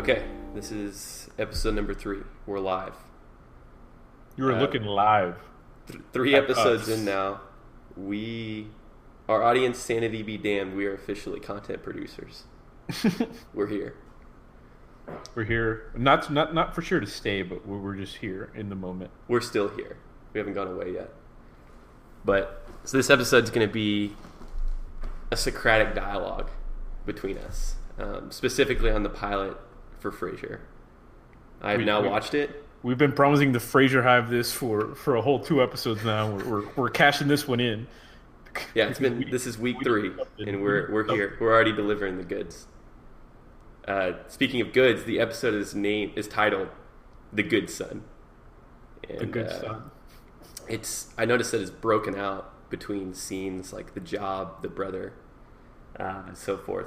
Okay, this is episode number 3. We're live. You were looking live. 3 episodes in now. Our audience sanity be damned, we are officially content producers. We're here. We're here. Not for sure to stay, but we're just here in the moment. We're still here. We haven't gone away yet. But so this episode's going to be a Socratic dialogue between us, specifically on the pilot for Frasier. I've now watched it. We've been promising the Frasier Hive this for a whole 2 episodes now. We're cashing this one in. Yeah, this is week 3, and we're here. We're already delivering the goods. Speaking of goods, the episode is titled "The Good Son." And, the Good Son. I noticed that it's broken out between scenes like the job, the brother, and so forth.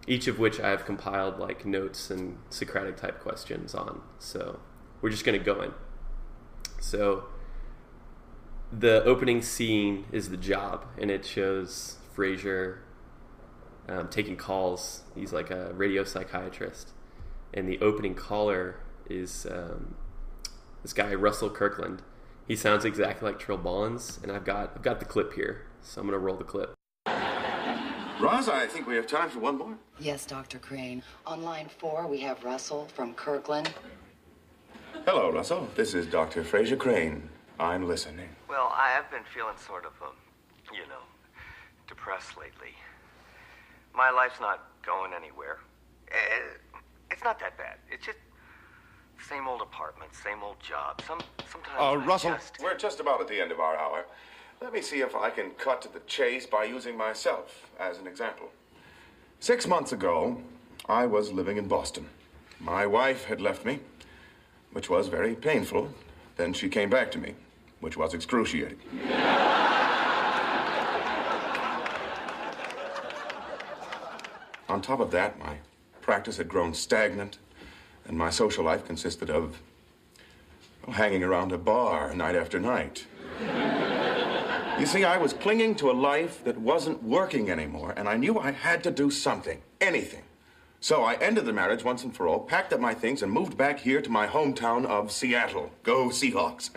Each of which I have compiled like notes and Socratic type questions on. So we're just going to go in. So the opening scene is the job, and it shows Frasier taking calls. He's like a radio psychiatrist, and the opening caller is this guy Russell Kirkland. He sounds exactly like Trill Ballins, and I've got the clip here, so I'm gonna roll the clip. Roz, I think we have time for one more. Yes, Dr. Crane. On line 4, we have Russell from Kirkland. Hello, Russell. This is Dr. Frasier Crane. I'm listening. Well, I have been feeling sort of, depressed lately. My life's not going anywhere. It's not that bad. It's just same old apartment, same old job. Sometimes Russell, we're just about at the end of our hour. Let me see if I can cut to the chase by using myself as an example. 6 months ago, I was living in Boston. My wife had left me, which was very painful. Then she came back to me, which was excruciating. On top of that, my practice had grown stagnant, and my social life consisted of hanging around a bar night after night. You see, I was clinging to a life that wasn't working anymore, and I knew I had to do something, anything. So I ended the marriage once and for all, packed up my things, and moved back here to my hometown of Seattle. Go Seahawks.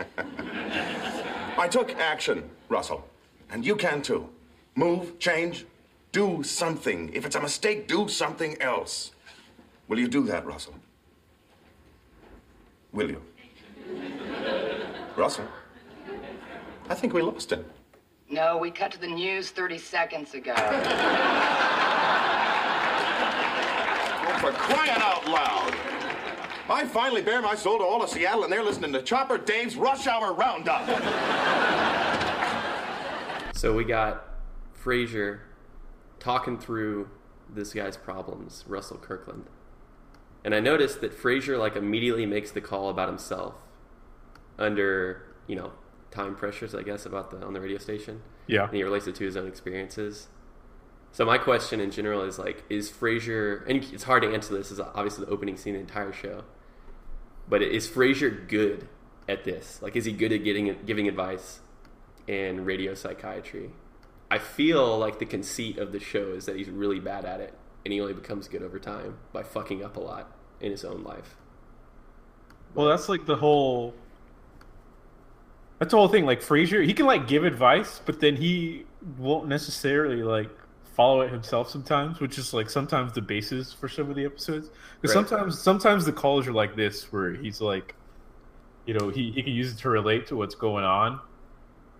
I took action, Russell, and you can too. Move, change, do something. If it's a mistake, do something else. Will you do that, Russell? Will you? Russell? I think we lost him. No, we cut to the news 30 seconds ago. For crying out loud! I finally bare my soul to all of Seattle, and they're listening to Chopper Dave's Rush Hour Roundup. So we got Frasier talking through this guy's problems, Russell Kirkland. And I noticed that Frasier immediately makes the call about himself under, time pressures, I guess, on the radio station. Yeah. And he relates it to his own experiences. So my question in general is is Frasier, and it's hard to answer this, is obviously the opening scene of the entire show, but is Frasier good at this? Is he good at giving advice in radio psychiatry? I feel like the conceit of the show is that he's really bad at it, and he only becomes good over time by fucking up a lot in his own life. Well, that's the whole thing. Frasier, he can give advice, but then he won't necessarily follow it himself sometimes, which is sometimes the basis for some of the episodes. Because sometimes the calls are like this, where he's he can use it to relate to what's going on,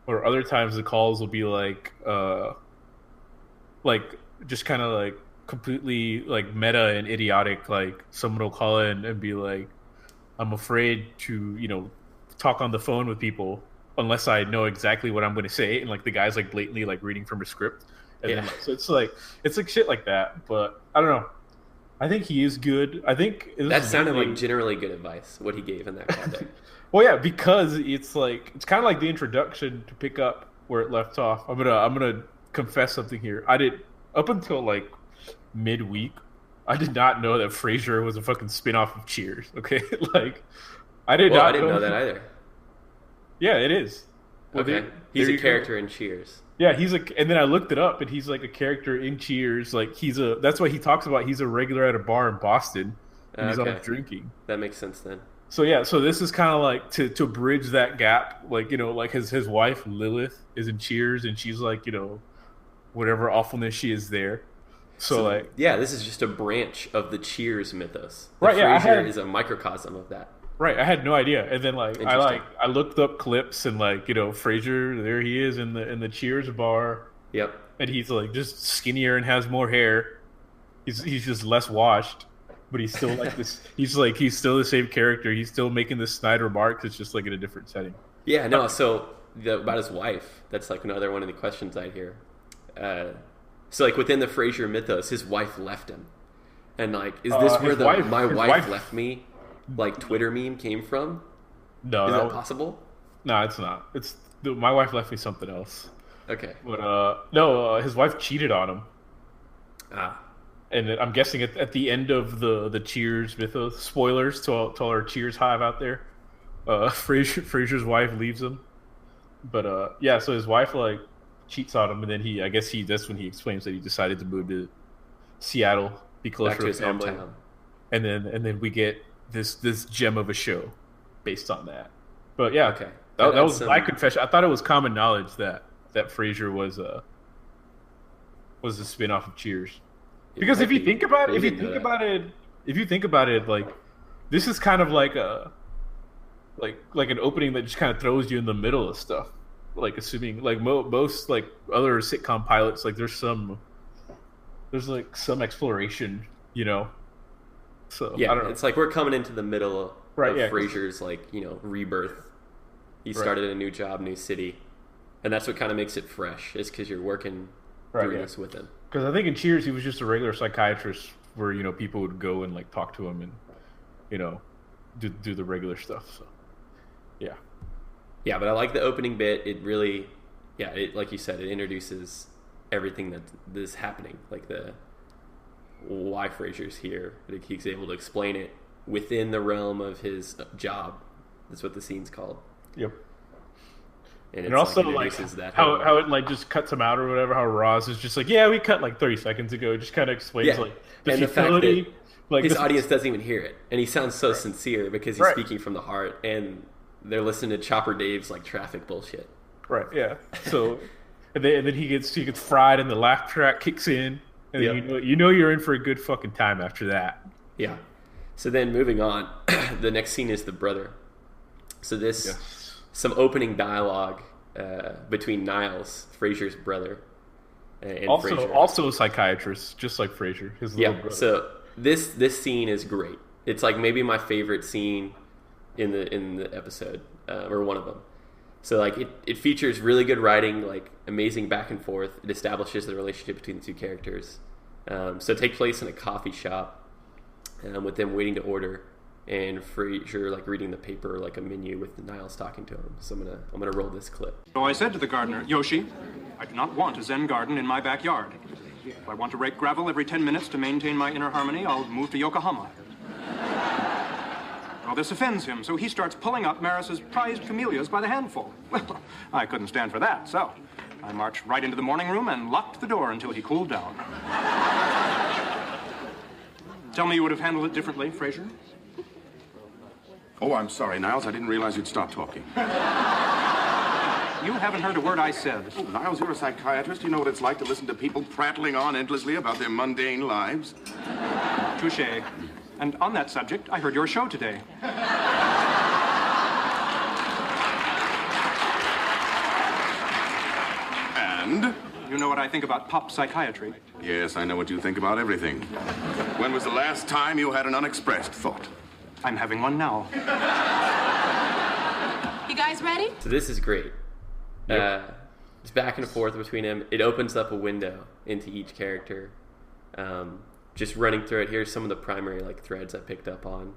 or other times the calls will be just kind of completely meta and idiotic. Someone will call in and be like, "I'm afraid to talk on the phone with people unless I know exactly what I'm going to say," and the guy's blatantly reading from a script. And yeah. Then, so it's shit like that. But I don't know. I think he is good. I think that sounded like generally good advice, what he gave in that context. Well, yeah, because it's kind of like the introduction to pick up where it left off. I'm gonna confess something here. I did up until midweek. I did not know that Frasier was a fucking spin-off of Cheers. Okay, I didn't know that either. Yeah, it is. Well, okay, he's a character in Cheers. Yeah, and then I looked it up, and he's a character in Cheers. That's what he talks about. He's a regular at a bar in Boston, and he's always drinking. That makes sense then. So yeah, so this is kind of like to bridge that gap. Like, you know, like his wife Lilith is in Cheers, and she's like, you know, whatever awfulness she is there. So like, yeah, this is just a branch of the Cheers mythos. Right. Yeah, Frasier is a microcosm of that. Right. I had no idea, and then like I looked up clips, and like, you know, Frasier, there he is in the Cheers bar. Yep. And he's like just skinnier and has more hair. He's just less washed. But he's still like this. He's still the same character. He's still making the snide remarks. It's just like in a different setting. Yeah, no. So about his wife, that's like another one of the questions I hear. So like within the Frasier mythos, his wife left him, and like, is this where my wife left me? Like Twitter meme came from? No, is that possible? No, it's not. My wife left me something else. Okay, but no, his wife cheated on him. Ah. And I'm guessing at the end of the Cheers mythos, spoilers to all our Cheers hive out there, Frasier's wife leaves him. But yeah, so his wife like cheats on him, and then that's when he explains that he decided to move to Seattle, be closer to his family. Hometown. And then we get this gem of a show based on that. But yeah, okay, that was my confession. I thought it was common knowledge that Frasier was a spin-off of Cheers. Because if you think about it, like, this is kind of like an opening that just kind of throws you in the middle of stuff. Like, assuming like most like other sitcom pilots, like there's like some exploration, you know. So yeah, I don't know. It's like we're coming into the middle of yeah, Frasier's like, you know, rebirth. He started a new job, new city, and that's what kind of makes it fresh. Is because you're working through this with him. Because I think in Cheers he was just a regular psychiatrist where, you know, people would go and like talk to him and, you know, do the regular stuff. So yeah. Yeah, but I like the opening bit. It really, it, like you said, it introduces everything that is happening, like the why Frasier's here. Like he's able to explain it within the realm of his job. That's what the scene's called. Yep. And also like that how it like just cuts him out or whatever. How Roz is just like, yeah, we cut like 30 seconds ago. It just kind of explains like the futility. The fact that like his audience doesn't even hear it, and he sounds so sincere because he's speaking from the heart, and they're listening to Chopper Dave's like traffic bullshit. Right. Yeah. So and then he gets fried, and the laugh track kicks in, and then you know you're in for a good fucking time after that. Yeah. So then moving on, the next scene is the brother. So this. Yes. Some opening dialogue between Niles, Frasier's brother, and Frasier. Also a psychiatrist, just like Frasier, his little brother. So this scene is great. It's like maybe my favorite scene in the episode, or one of them. So like it features really good writing, like amazing back and forth. It establishes the relationship between the two characters. So it takes place in a coffee shop, with them waiting to order. And Frasier like reading the paper, like a menu with Niles talking to him. So I'm gonna roll this clip. So I said to the gardener, Yoshi, I do not want a Zen garden in my backyard. If I want to rake gravel every 10 minutes to maintain my inner harmony, I'll move to Yokohama. Well, this offends him, so he starts pulling up Maris's prized camellias by the handful. Well, I couldn't stand for that, so I marched right into the morning room and locked the door until he cooled down. Tell me you would have handled it differently, Frasier. Oh, I'm sorry, Niles. I didn't realize you'd stop talking. You haven't heard a word I said. Oh, Niles, you're a psychiatrist. You know what it's like to listen to people prattling on endlessly about their mundane lives. Touché. And on that subject, I heard your show today. And? You know what I think about pop psychiatry. Yes, I know what you think about everything. When was the last time you had an unexpressed thought? I'm having one now. You guys ready? So this is great. Yep. It's back and forth between them. It opens up a window into each character. Just running through it, here's some of the primary like threads I picked up on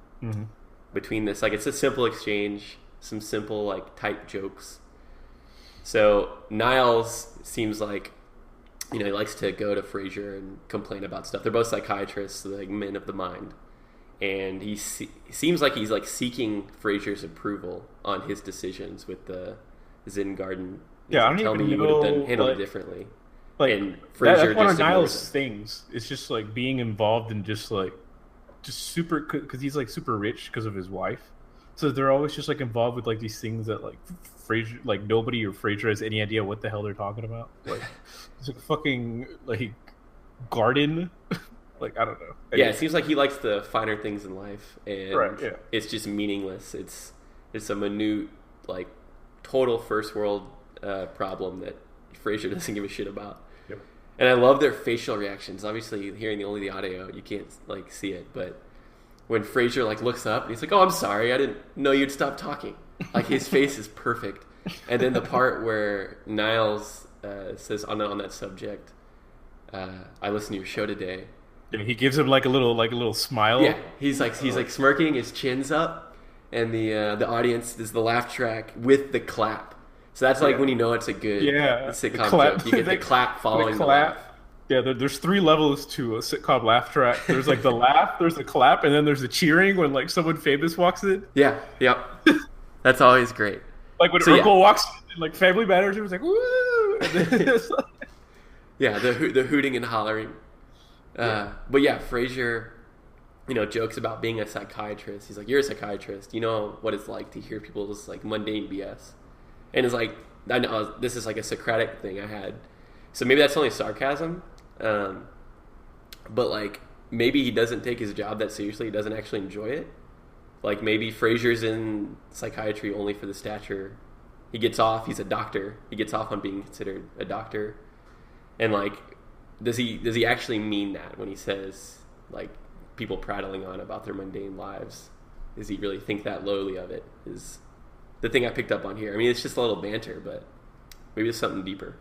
between this. Like it's a simple exchange, some simple like tight jokes. So Niles seems like, you know, he likes to go to Frasier and complain about stuff. They're both psychiatrists, like men of the mind. And he seems like he's like seeking Frasier's approval on his decisions with the Zen garden. Yeah, I don't tell even me you know, would have handled like, it differently. Like and Frasier that's one of just Niles' things. It's just like being involved in just like just super, because he's like super rich because of his wife. So they're always just like involved with like these things that like Frasier, like nobody or Frasier has any idea what the hell they're talking about. Like it's like fucking like garden. Like I don't know. Yeah, it seems like he likes the finer things in life, and it's just meaningless. It's a minute, like total first world problem that Frasier doesn't give a shit about. Yep. And I love their facial reactions. Obviously, hearing only the audio, you can't like see it, but when Frasier like looks up and he's like, "Oh, I'm sorry, I didn't know you'd stop talking." Like his face is perfect. And then the part where Niles says on that subject, "I listened to your show today." And he gives him like a little smile. Yeah, he's like smirking, his chin's up, and the audience is the laugh track with the clap. So that's like when you know it's a good sitcom joke. You get the clap following the laugh. Yeah, there's 3 levels to a sitcom laugh track. There's like the laugh, there's the clap, and then there's the cheering when like someone famous walks in. Yeah, that's always great. Like when Urkel walks in, like Family Matters, it was like woo. And then it's like... Yeah, the hooting and hollering. But yeah, Frasier, jokes about being a psychiatrist. He's like, "You're a psychiatrist. You know what it's like to hear people's like mundane BS." And it's like, I know this is like a Socratic thing I had. So maybe that's only sarcasm. But like maybe he doesn't take his job that seriously. He doesn't actually enjoy it. Like maybe Frasier's in psychiatry only for the stature. He gets off. He's a doctor. He gets off on being considered a doctor. And like, does he actually mean that when he says like people prattling on about their mundane lives? Does he really think that lowly of it? Is the thing I picked up on here. I mean, it's just a little banter, but maybe there's something deeper.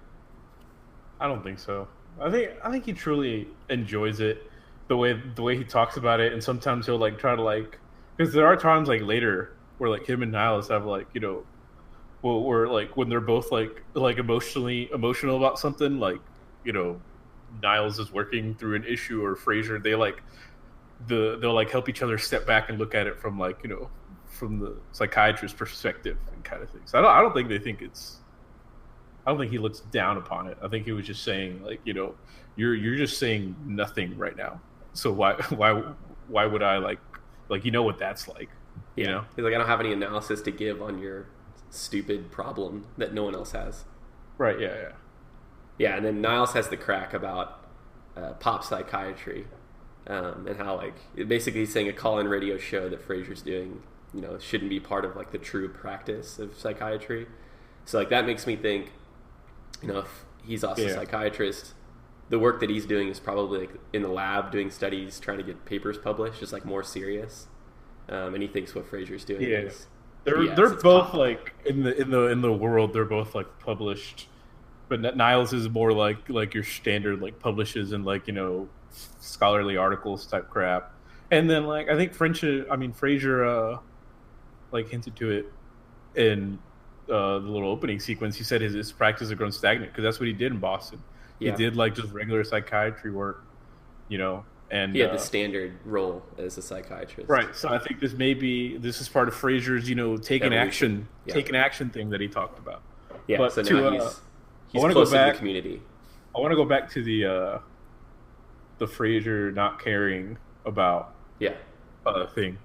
I don't think so. I think he truly enjoys it, the way he talks about it, and sometimes he'll like try to like, because there are times like later where like him and Niles have like where like when they're both like emotional about something, like Niles is working through an issue or Frasier, they'll like help each other step back and look at it from like from the psychiatrist's perspective and kind of things. So I don't think I don't think he looks down upon it. I think he was just saying like you're just saying nothing right now. So why would I like what that's like? He's like, I don't have any analysis to give on your stupid problem that no one else has. Right. Yeah. Yeah, and then Niles has the crack about pop psychiatry, and how like basically he's saying a call-in radio show that Frasier's doing, shouldn't be part of like the true practice of psychiatry. So like that makes me think, if he's also a psychiatrist, the work that he's doing is probably like in the lab doing studies, trying to get papers published, just like more serious. And he thinks what Frasier's doing is they're both like in the world, they're both like published. But Niles is more like your standard like publishes and like scholarly articles type crap, and then like I think Frasier like hinted to it in the little opening sequence. He said his practice had grown stagnant because that's what he did in Boston. He did like just regular psychiatry work, and he had the standard role as a psychiatrist. Right. So I think this is part of Frasier's taking action thing that he talked about. Yeah. But so now he's close to the community. I want to go back to the Frasier not caring about thing.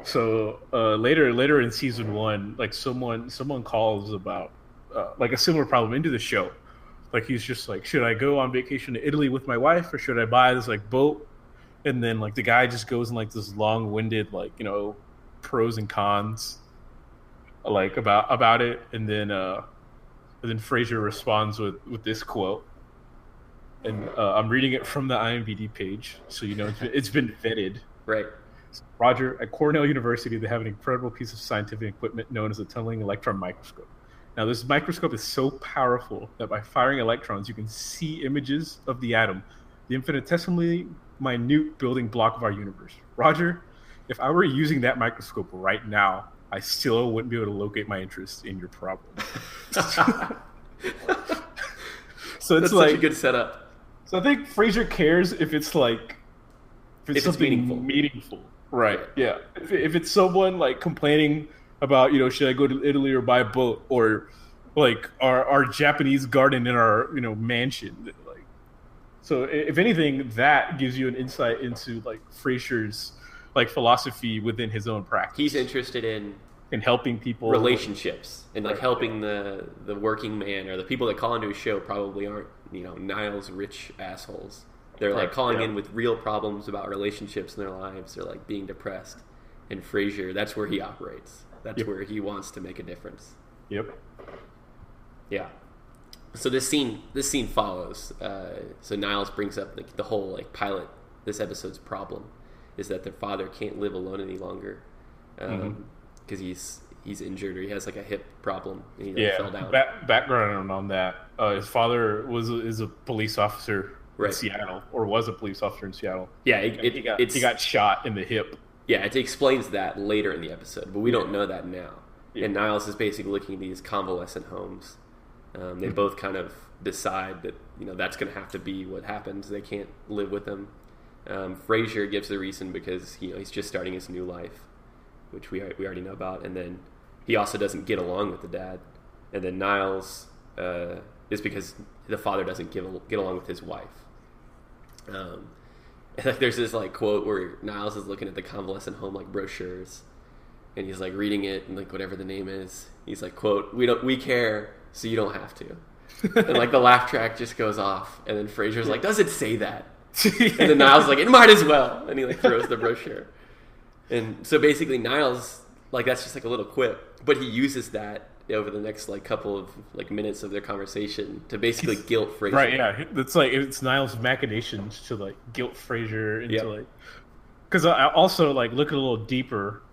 So later in season 1, like someone calls about like a similar problem into the show. Like he's just like, should I go on vacation to Italy with my wife or should I buy this like boat? And then like the guy just goes in like this long-winded like pros and cons like about it, and then Frasier responds with this quote, and I'm reading it from the IMDb page, so it's been vetted. Right. Roger, at Cornell University, they have an incredible piece of scientific equipment known as a tunneling electron microscope. Now, this microscope is so powerful that by firing electrons, you can see images of the atom, the infinitesimally minute building block of our universe. Roger, if I were using that microscope right now, I still wouldn't be able to locate my interest in your problem. So it's such a good setup. So I think Frasier cares if it's something meaningful. Right. Yeah. If it's someone like complaining about, should I go to Italy or buy a boat, or like our Japanese garden in our, mansion. Like, so if anything, that gives you an insight into like Frasier's like philosophy within his own practice. He's interested in helping people, relationships, and like Right, helping the working man, or the people that call into his show probably aren't, Niles rich assholes. They're like Right, calling yeah. in with real problems about relationships in their lives, or like being depressed. And Frasier, that's where he operates. That's Yep. where he wants to make a difference. Yep. Yeah. So this scene follows. So Niles brings up the whole like pilot. This episode's problem is that their father can't live alone any longer because he's injured, or he has like a hip problem and he fell down. Background on that. His father is a police officer in Seattle, or was a police officer in Seattle. Yeah, he got shot in the hip. Yeah, it explains that later in the episode, but we don't know that now. Yeah. And Niles is basically looking at these convalescent homes. They both kind of decide that that's going to have to be what happens. They can't live with them. Frasier gives the reason because he's just starting his new life, which we already know about, and then he also doesn't get along with the dad. And then Niles is because the father doesn't get along with his wife. And like there's this like quote where Niles is looking at the convalescent home like brochures, and he's like reading it, and like whatever the name is, he's like, quote, we care, so you don't have to. And like the laugh track just goes off, and then Frasier's like, does it say that? And then Niles is like, it might as well, and he like throws the brochure. And so basically Niles, like, that's just like a little quip, but he uses that over the next like couple of like minutes of their conversation to basically guilt Frasier. Right, yeah. It's Niles' machinations to like guilt Frasier into like, because I also like look a little deeper.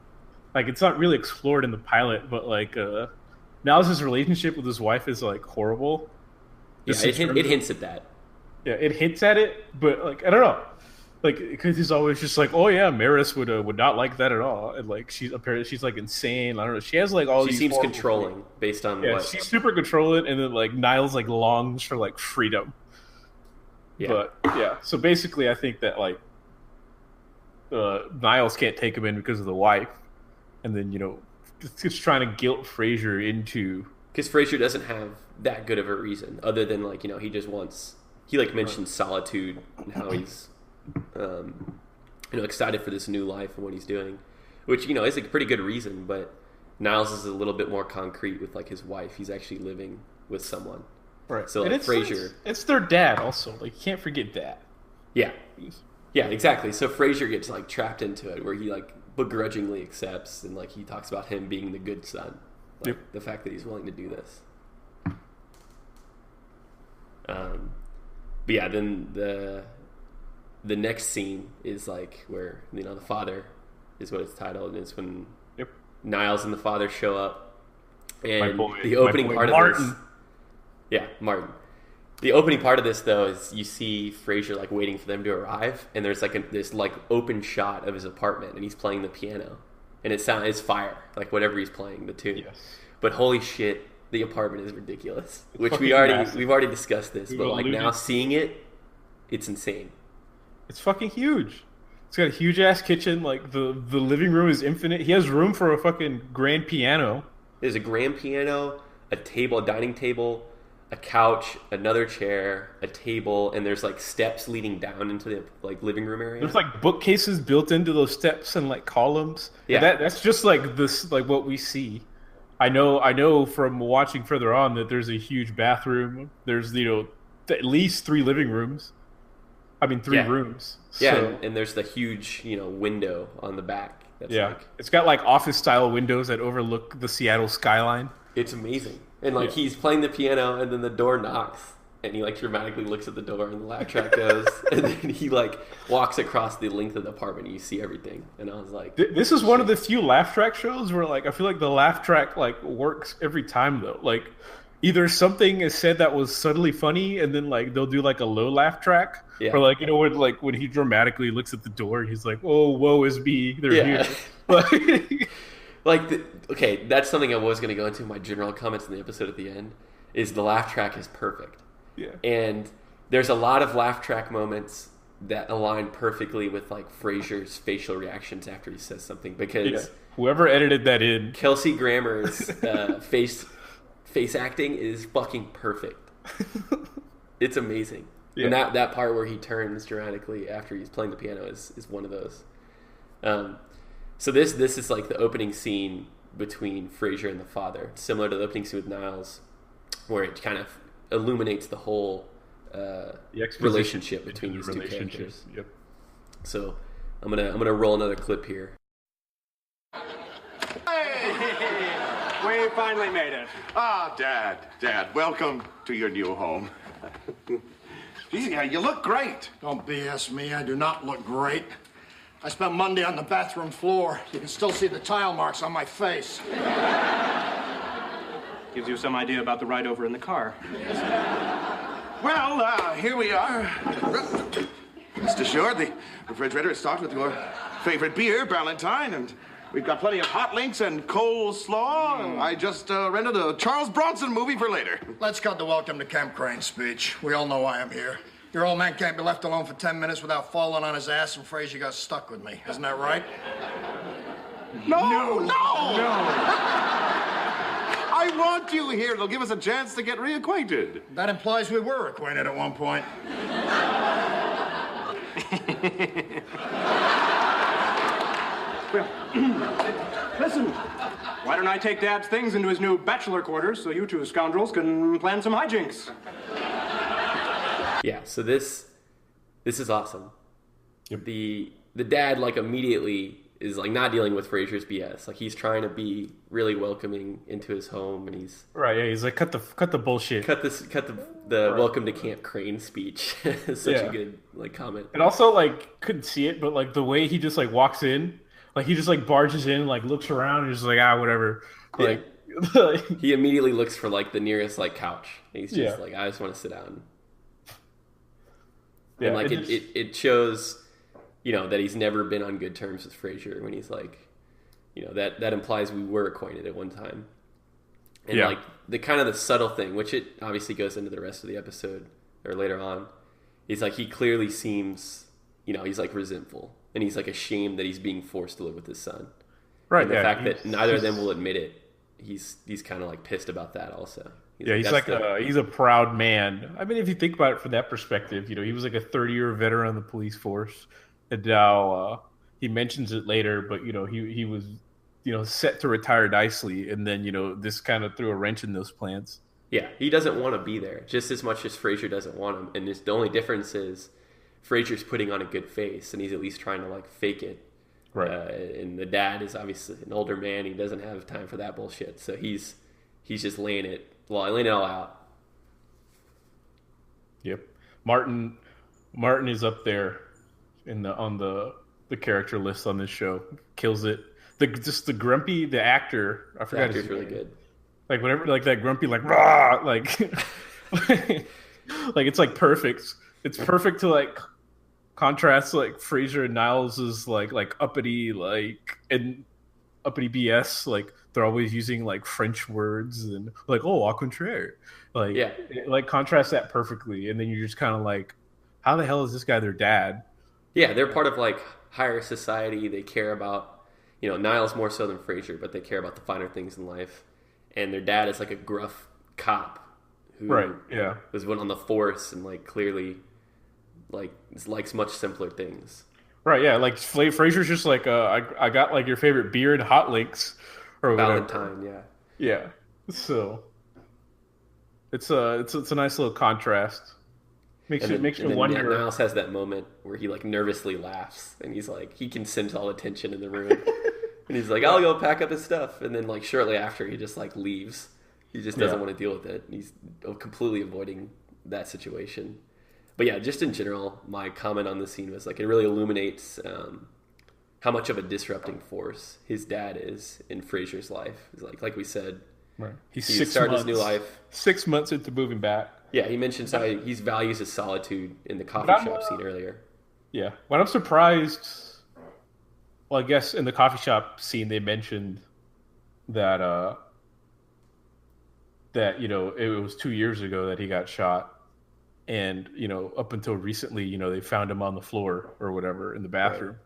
Like, it's not really explored in the pilot, but like Niles' relationship with his wife is like horrible. Yeah, it hints at that. Yeah, it hints at it, but like I don't know, like because he's always just like, oh yeah, Maris would not like that at all, and like she's like insane. I don't know. She has like all. She these seems controlling based on what. She's super controlling, and then like Niles like longs for like freedom. Yeah. But yeah, so basically, I think that like Niles can't take him in because of the wife, and then just trying to guilt Frasier into, because Frasier doesn't have that good of a reason other than like he just wants. He like mentions solitude and how he's excited for this new life and what he's doing, which is a pretty good reason. But Niles is a little bit more concrete with like his wife. He's actually living with someone, right? So like Frasier, it's their dad also. Like, you can't forget that. Yeah, exactly. So Frasier gets like trapped into it, where he like begrudgingly accepts, and like he talks about him being the good son, like, the fact that he's willing to do this. But yeah, then the next scene is like where the father is what it's titled, and it's when Niles and the father show up, and the opening part of this, Martin. The opening part of this though is you see Frasier like waiting for them to arrive, and there's like this like open shot of his apartment, and he's playing the piano, and it's fire, like whatever he's playing, the tune. Yes. But holy shit, the apartment is ridiculous, which we've already discussed this, but like now seeing it, it's insane. It's fucking huge. It's got a huge ass kitchen. Like the living room is infinite. He has room for a fucking grand piano. There's a grand piano, a dining table, a couch, another chair, a table, and there's like steps leading down into the like living room area. There's like bookcases built into those steps and like columns. Yeah, that's just like this, like what we see. I know from watching further on that there's a huge bathroom. There's at least 3 living rooms. I mean 3 rooms. Yeah, so, and there's the huge window on the back. That's it's got like office style windows that overlook the Seattle skyline. It's amazing. And like he's playing the piano, and then the door knocks, and he like dramatically looks at the door, and the laugh track goes, and then he like walks across the length of the apartment, and you see everything. And I was like, this is one of the few laugh track shows where like I feel like the laugh track like works every time though. Like either something is said that was subtly funny, and then like they'll do like a low laugh track, or like when he dramatically looks at the door, and he's like, "Oh, woe is me, they're here." Okay, that's something I was going to go into. My general comments in the episode at the end is the laugh track is perfect. Yeah. And there's a lot of laugh track moments that align perfectly with like Frasier's facial reactions after he says something, because whoever edited that in, Kelsey Grammer's face acting is fucking perfect. It's amazing. Yeah. And that part where he turns dramatically after he's playing the piano is one of those. So this is like the opening scene between Frasier and the father, similar to the opening scene with Niles, where it kind of illuminates the whole relationship between these two characters. Yep. So I'm gonna roll another clip here. We finally made it. Ah, Dad, welcome to your new home. Gee, you look great. Don't BS me. I do not look great. I spent Monday on the bathroom floor. You can still see the tile marks on my face. Gives you some idea about the ride over in the car. Well, here we are. Rest assured, the refrigerator is stocked with your favorite beer, Ballantine, and we've got plenty of hot links and coleslaw. I just rented a Charles Bronson movie for later. Let's cut the welcome to Camp Crane speech. We all know why I'm here. Your old man can't be left alone for 10 minutes without falling on his ass, and Frasier got stuck with me. Isn't that right? No! I want you here. It'll give us a chance to get reacquainted. That implies we were acquainted at one point. Well, listen, why don't I take Dad's things into his new bachelor quarters so you two scoundrels can plan some hijinks? Yeah, so this is awesome. Yep. The dad like immediately is like not dealing with Frasier's BS. Like he's trying to be really welcoming into his home, and he's Right, yeah, he's like cut the bullshit. cut the welcome to Camp Crane speech. Such a good like comment. And also like couldn't see it, but like the way he just like walks in, like he just like barges in, like looks around, and just like whatever. Like he immediately looks for like the nearest like couch. He's just like, I just want to sit down. Yeah, and like it shows, that he's never been on good terms with Frasier when he's like, that implies we were acquainted at one time. And like the kind of the subtle thing, which it obviously goes into the rest of the episode or later on, is like he clearly seems, he's like resentful and he's like ashamed that he's being forced to live with his son. Right. And the fact that neither of them will admit it, he's kind of like pissed about that also. He's a proud man. I mean, if you think about it from that perspective, he was like a 30-year veteran on the police force, and now he mentions it later. But he was set to retire nicely, and then this kind of threw a wrench in those plans. Yeah, he doesn't want to be there just as much as Frasier doesn't want him, and the only difference is Frasier's putting on a good face, and he's at least trying to like fake it. Right. And the dad is obviously an older man; he doesn't have time for that bullshit. So he's just laying it all out. Yep. Martin is up there on the character list on this show. Kills it. The actor, I forgot his name. Really good. Like whatever, like that grumpy, like rah, like like it's like perfect. It's perfect to like contrast like Frasier and Niles' like uppity and uppity BS. Like they're always using like French words and like au contraire. Like like contrast that perfectly, and then you're just kind of like, how the hell is this guy their dad? Yeah, they're part of like higher society. They care about Niles more so than Frasier, but they care about the finer things in life. And their dad is like a gruff cop who was on the force and like clearly like likes much simpler things. Right, yeah, like Frasier's just like I got like your favorite beer and hot links or Valentine, whatever. Yeah. So it's a nice little contrast. Makes you wonder. Niles has that moment where he like nervously laughs and he's like he can sense all the tension in the room. And he's like, I'll go pack up his stuff. And then like shortly after he just like leaves. He just doesn't want to deal with it. He's completely avoiding that situation. But yeah, just in general, my comment on the scene was like it really illuminates how much of a disrupting force his dad is in Frasier's life. It's like we said, right. He started his new life 6 months into moving back. Yeah, he mentions how he values his solitude in the coffee shop scene earlier. Yeah, but I'm surprised. Well, I guess in the coffee shop scene they mentioned that it was 2 years ago that he got shot, and up until recently they found him on the floor or whatever in the bathroom. Right.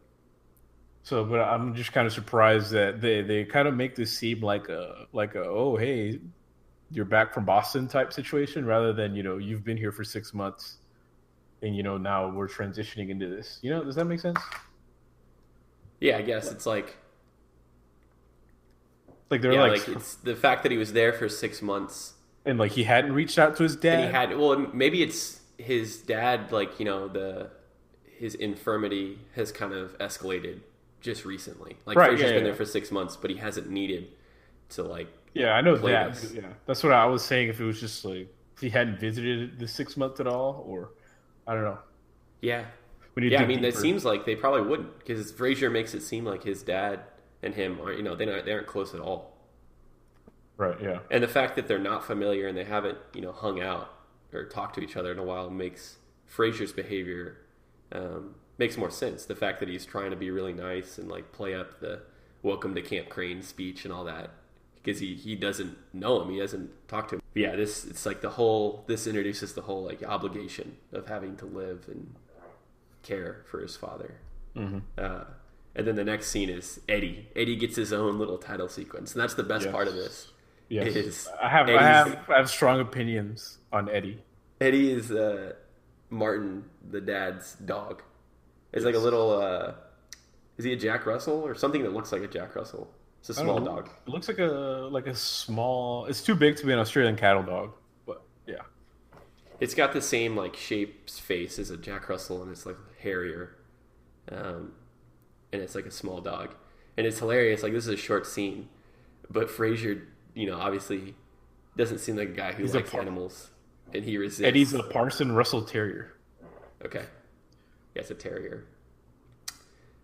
So, but I'm just kind of surprised that they kind of make this seem like a oh hey, you're back from Boston type situation rather than you've been here for 6 months and now we're transitioning into this. Does that make sense? Yeah, I guess it's like they're yeah, like it's the fact that he was there for 6 months and like he hadn't reached out to his dad. and he had well, maybe it's his dad. Like his infirmity has kind of escalated just recently. Like Frasier's been there for 6 months, but he hasn't needed to like. Yeah, I know that. Yeah, that's what I was saying. If it was just like if he hadn't visited the 6 months at all, or I don't know. Yeah, I mean, it seems like they probably wouldn't because Frasier makes it seem like his dad and him are they aren't close at all. Right. Yeah. And the fact that they're not familiar and they haven't hung out or talked to each other in a while makes Frasier's behavior makes more sense. The fact that he's trying to be really nice and like play up the "Welcome to Camp Crane" speech and all that because he doesn't know him, he hasn't talked to him. But yeah, it's like this introduces the whole like obligation of having to live and care for his father. Mm-hmm. And then the next scene is Eddie. Eddie gets his own little title sequence, and that's the best part of this. Yes. I have strong opinions on Eddie. Eddie is Martin, the dad's dog. It's like a little. Is he a Jack Russell or something that looks like a Jack Russell? It's a small dog. It looks like a small. It's too big to be an Australian cattle dog, but yeah. It's got the same like shape, face as a Jack Russell, and it's like hairier, and it's like a small dog, and it's hilarious. Like this is a short scene, but Frasier, obviously doesn't seem like a guy who likes animals, and he resists. Eddie's a Parson Russell Terrier. Okay, yeah, it's a terrier.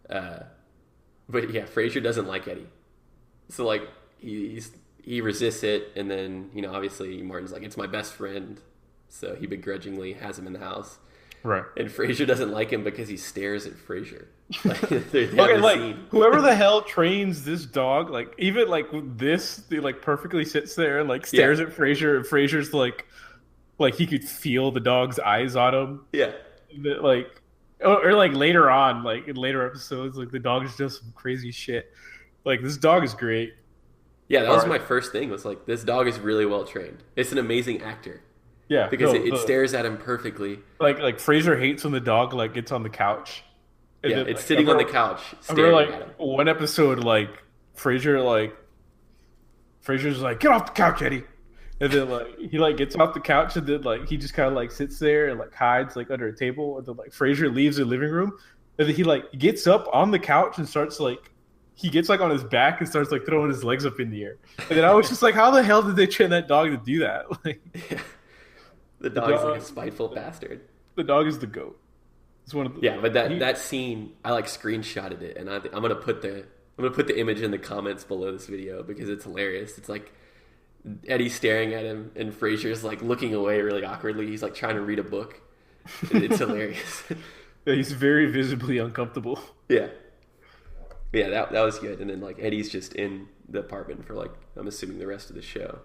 But yeah, Frasier doesn't like Eddie, so like he resists it, and then obviously Martin's like, it's my best friend. So he begrudgingly has him in the house. Right. And Frasier doesn't like him because he stares at Frasier. Whoever the hell trains this dog, like even like with this, he like perfectly sits there and like stares at Frasier, and Frasier's like he could feel the dog's eyes on him. Yeah. Like or like later on, like in later episodes, like the dog is just some crazy shit. Like this dog is great. Yeah, that was my first thing. Was like this dog is really well trained. It's an amazing actor. Yeah, because it stares at him perfectly. Like Frasier hates when the dog like gets on the couch. And then, it's sitting on the couch staring at him. One episode, like Frasier's like, get off the couch, Eddie. And then like he like gets off the couch and then like he just kind of like sits there and like hides like under a table. And then like Frasier leaves the living room and then he like gets up on the couch and starts like he gets like on his back and starts like throwing his legs up in the air. And then I was just like, how the hell did they train that dog to do that? Like. Yeah. The dog's like a spiteful bastard. The dog is the GOAT. It's one of the, but that scene, I like screenshotted it, and I'm gonna put the image in the comments below this video because it's hilarious. It's like Eddie staring at him, and Frasier's like looking away really awkwardly. He's like trying to read a book. It's hilarious. Yeah, he's very visibly uncomfortable. Yeah, that was good. And then like Eddie's just in the apartment for like I'm assuming the rest of the show.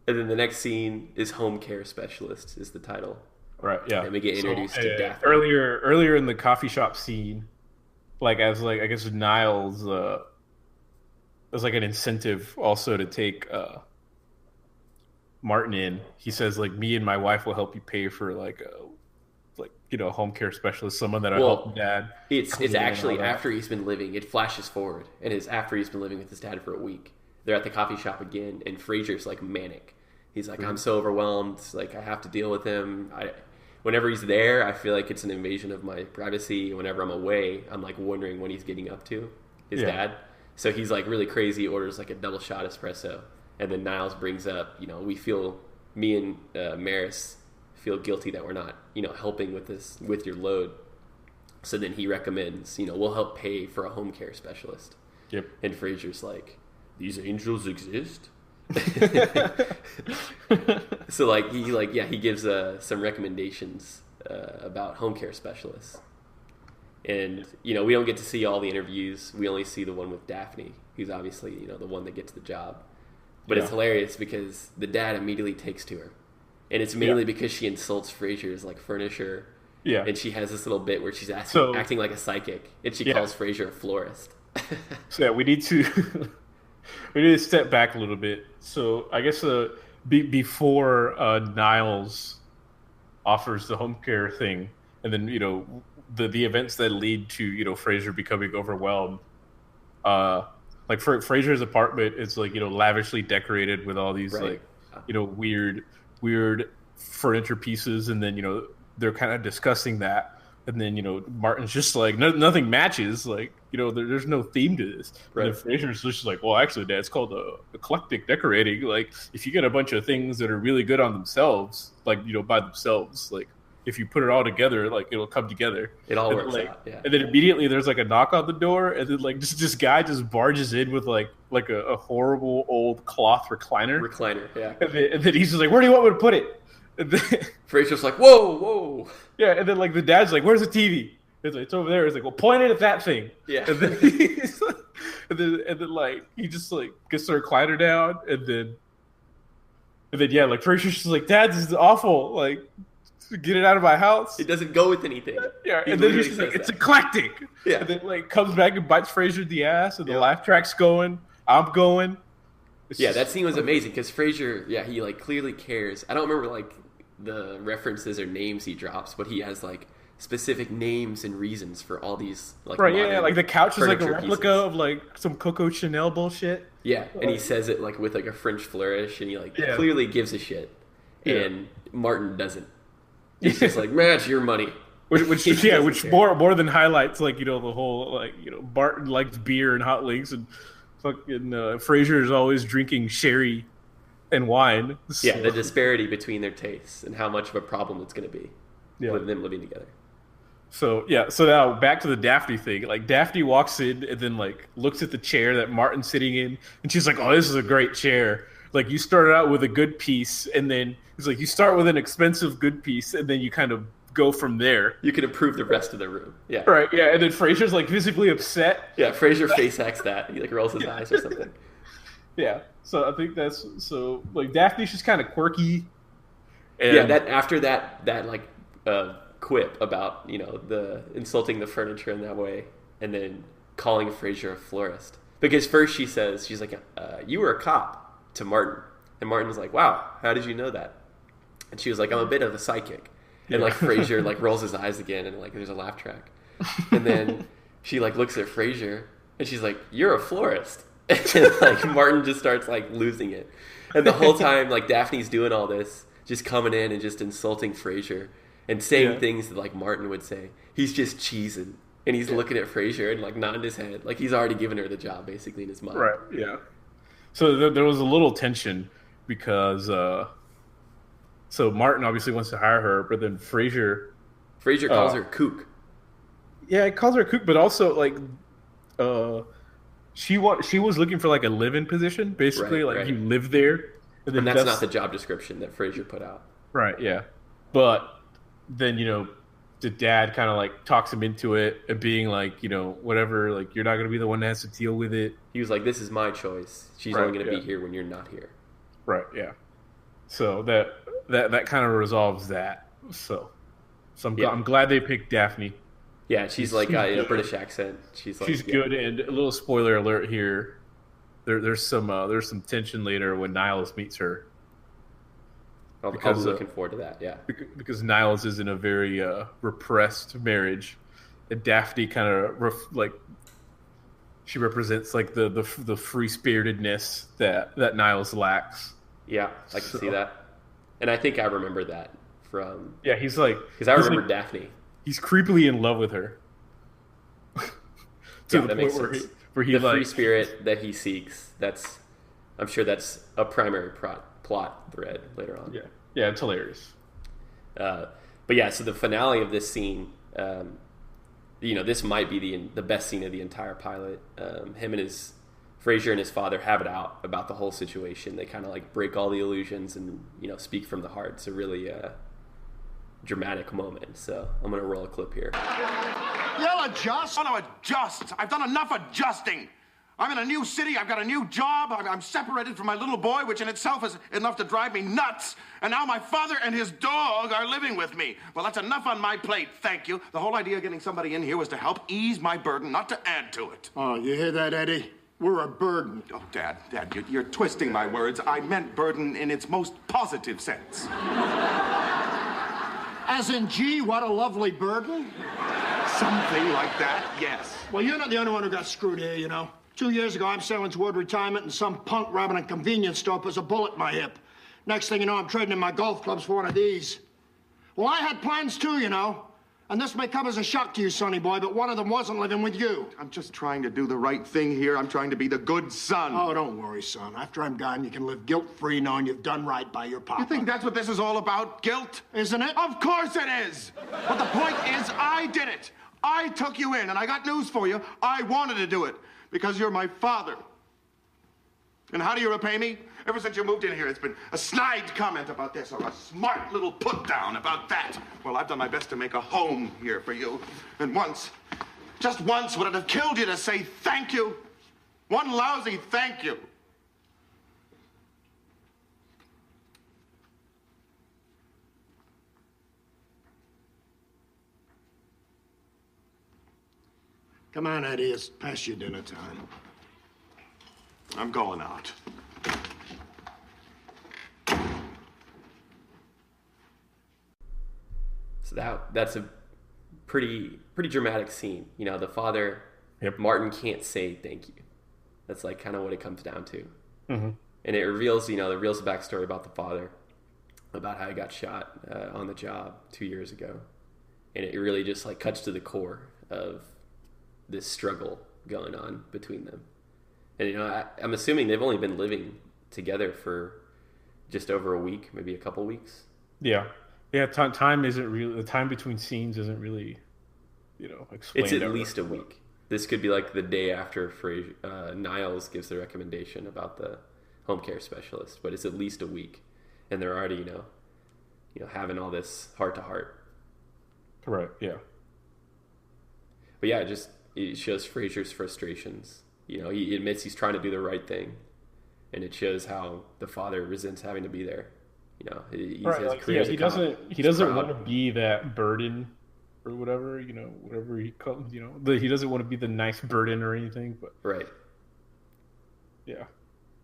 And then the next scene is Home Care Specialist is the title. Right, yeah. And we get introduced to Daphne. Earlier in the coffee shop scene, like as like I guess Niles as like an incentive also to take Martin in. He says like me and my wife will help you pay for like home care specialist, someone that'll help Dad. It's actually after he's been living. It flashes forward, and it's after he's been living with his dad for a week. They're at the coffee shop again, and Frasier's like manic. He's like, I'm so overwhelmed. Like, I have to deal with him. Whenever he's there, I feel like it's an invasion of my privacy. Whenever I'm away, I'm like wondering what he's getting up to, his dad. So he's like really crazy, orders like a double shot espresso. And then Niles brings up, me and Maris feel guilty that we're not, helping with your load. So then he recommends, we'll help pay for a home care specialist. Yep. And Frasier's like, these angels exist? So like he gives some recommendations about home care specialists, and we don't get to see all the interviews. We only see the one with Daphne, who's obviously the one that gets the job. But it's hilarious because the dad immediately takes to her, and it's mainly because she insults Frasier's like furniture. Yeah, and she has this little bit where she's acting like a psychic, and she calls Frasier a florist. So we need to. We need to step back a little bit. So I guess before Niles offers the home care thing, and then the events that lead to Frasier becoming overwhelmed. Like Frasier's apartment is like lavishly decorated with all these like weird furniture pieces, and then they're kind of discussing that, and then Martin's just like nothing matches, like there's no theme to this. Right. And then Frasier's just like, well, actually, Dad, it's called eclectic decorating. Like if you get a bunch of things that are really good on themselves, like by themselves, like if you put it all together, like it'll come together. It all works like, out. Yeah. And then immediately there's like a knock on the door, and then like this guy just barges in with like a horrible old cloth recliner. Yeah. And then he's just like, where do you want me to put it? And then Frasier's like, whoa. Yeah, and then like the dad's like, where's the TV? It's like, it's over there. It's like, well, point it at that thing. Yeah. And then he's like, and then like he just like gets the recliner down, and then yeah, like Frasier's just like, Dad, this is awful. Like, get it out of my house. It doesn't go with anything. Yeah, and then he's like, it's eclectic. Yeah. And then like comes back and bites Frasier in the ass, and the laugh track's going. I'm going. That scene was amazing because Frasier, he like clearly cares. I don't remember like the references or names he drops, but he has like specific names and reasons for all these like like the couch is like a replica pieces. Of like some Coco Chanel bullshit. Yeah, and he says it like with like a French flourish, and he like clearly gives a shit, and Martin doesn't. He's just like, man, it's your money. Which more than highlights like the whole like Martin likes beer and hot links, and fucking Frasier is always drinking sherry and wine. So. Yeah, the disparity between their tastes and how much of a problem it's going to be with them living together. So now back to the Daphne thing. Like Daphne walks in and then like looks at the chair that Martin's sitting in, and she's like, "Oh, this is a great chair. Like you started out with a good piece, and then it's like you start with an expensive good piece, and then you kind of go from there. You can improve the rest of the room." Yeah. Right. Yeah. And then Frasier's like visibly upset. Yeah. Frasier face hacks that. He like rolls his eyes or something. Yeah. So I think that's like Daphne's just kind of quirky. And that after that like quip about the insulting the furniture in that way, and then calling Frasier a florist, because first she's like, you were a cop to Martin, and Martin's like, wow, how did you know that? And she was like, I'm a bit of a psychic. And like Frasier like rolls his eyes again, and like there's a laugh track, and then she like looks at Frasier and she's like, you're a florist. And like Martin just starts like losing it, and the whole time like Daphne's doing all this, just coming in and just insulting Frasier and saying things that like Martin would say. He's just cheesing, and he's looking at Frasier and like nodding his head like he's already given her the job basically in his mind. Right. Yeah. So there was a little tension because so Martin obviously wants to hire her, but then Frasier calls her kook. Yeah, he calls her kook, but also like she was looking for like a live-in position, basically, you live there, and that's not the job description that Frasier put out. Right. Yeah, but then the dad kind of like talks him into it and being like, whatever, like you're not going to be the one that has to deal with it. He was like, this is my choice. She's only going to be here when you're not here. Right. Yeah. So that kind of resolves that. So I'm glad they picked Daphne. Yeah, she's like in a British accent. She's good. And a little spoiler alert here. There's some tension later when Niles meets her. I'm looking forward to that. Yeah, because Niles is in a very repressed marriage, and Daphne kind of she represents like the free spiritedness that Niles lacks. Yeah, I can see that, and I think I remember that from. Yeah, he's like because I remember like, Daphne. He's creepily in love with her. To the point where he the free spirit that he seeks. I'm sure that's a primary plot thread later on. Yeah, it's hilarious. But yeah, so the finale of this scene, this might be the best scene of the entire pilot. Him and Frasier and his father have it out about the whole situation. They kind of like break all the illusions and speak from the heart. It's a really dramatic moment. So I'm gonna roll a clip here. You'll adjust. I want to adjust. I've done enough adjusting. I'm in a new city. I've got a new job. I'm separated from my little boy, which in itself is enough to drive me nuts. And now my father and his dog are living with me. Well, that's enough on my plate. Thank you. The whole idea of getting somebody in here was to help ease my burden, not to add to it. Oh, you hear that, Eddie? We're a burden. Oh, Dad, you're twisting my words. I meant burden in its most positive sense. As in, gee, what a lovely burden? Something like that, yes. Well, you're not the only one who got screwed here, you know. 2 years ago, I'm sailing toward retirement, and some punk robbing a convenience store puts a bullet in my hip. Next thing you know, I'm trading in my golf clubs for one of these. Well, I had plans too, you know. And this may come as a shock to you, sonny boy, but one of them wasn't living with you. I'm just trying to do the right thing here. I'm trying to be the good son. Oh, don't worry, son. After I'm gone, you can live guilt-free knowing you've done right by your papa. You think that's what this is all about? Guilt? Isn't it? Of course it is! But the point is, I did it. I took you in, and I got news for you. I wanted to do it because you're my father. And how do you repay me? Ever since you moved in here, it's been a snide comment about this or a smart little put-down about that. Well, I've done my best to make a home here for you. And once, just once, would it have killed you to say thank you? One lousy thank you. Come on, Eddie. It's past your dinner time. I'm going out. So that's a pretty dramatic scene. You know, the father, Martin can't say thank you. That's like kind of what it comes down to. Mm-hmm. And it reveals, the backstory about the father, about how he got shot on the job 2 years ago. And it really just like cuts to the core of this struggle going on between them. And, I'm assuming they've only been living together for just over a week, maybe a couple weeks. Yeah. Yeah, time isn't really... The time between scenes isn't really, explained. It's at least a week. This could be like the day after Niles gives the recommendation about the home care specialist, but it's at least a week. And they're already, having all this heart-to-heart. Correct, yeah. But yeah, it shows Frasier's frustrations. He admits he's trying to do the right thing, and it shows how the father resents having to be there. He doesn't want to be that burden or whatever. Whatever he calls. He doesn't want to be the nice burden or anything. But right, yeah.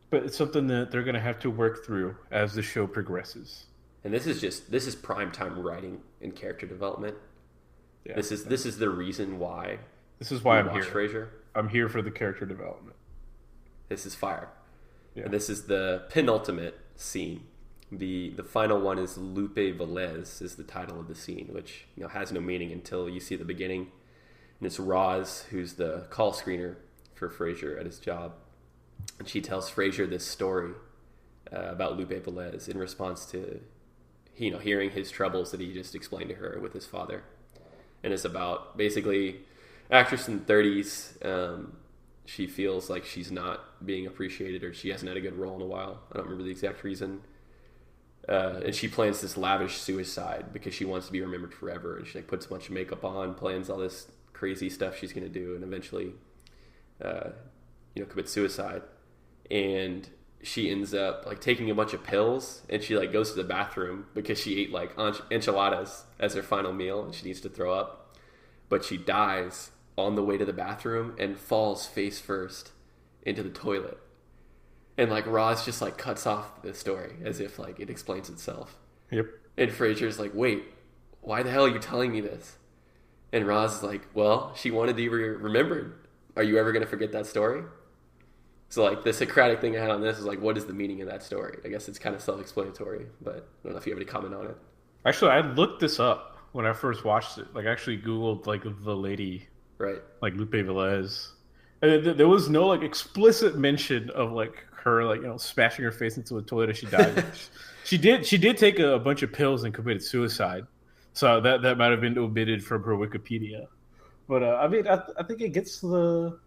But it's something that they're going to have to work through as the show progresses. And this is primetime writing and character development. Yeah. This is the reason why. This is why I'm here. Frasier. I'm here for the character development. This is fire. Yeah. And this is the penultimate scene. The final one is Lupe Velez is the title of the scene, which has no meaning until you see the beginning. And it's Roz, who's the call screener for Frasier at his job. And she tells Frasier this story about Lupe Velez in response to hearing his troubles that he just explained to her with his father. And it's about basically actress in the 30s. She feels like she's not being appreciated, or she hasn't had a good role in a while. I don't remember the exact reason. And she plans this lavish suicide because she wants to be remembered forever. And she puts a bunch of makeup on, plans all this crazy stuff she's going to do, and eventually, commit suicide. And she ends up taking a bunch of pills, and she goes to the bathroom because she ate enchiladas as her final meal, and she needs to throw up. But she dies on the way to the bathroom and falls face first into the toilet. And Roz just cuts off the story as if it explains itself. Yep. And Frasier's wait, why the hell are you telling me this? And Roz is well, she wanted to be remembered. Are you ever going to forget that story? So the Socratic thing I had on this is what is the meaning of that story? I guess it's kind of self-explanatory, but I don't know if you have any comment on it. Actually, I looked this up when I first watched it. I actually Googled the lady, right? Lupe Velez. And there was no explicit mention of her smashing her face into a toilet as she died. she did take a bunch of pills and committed suicide, so that might have been omitted from her Wikipedia. But I think it gets the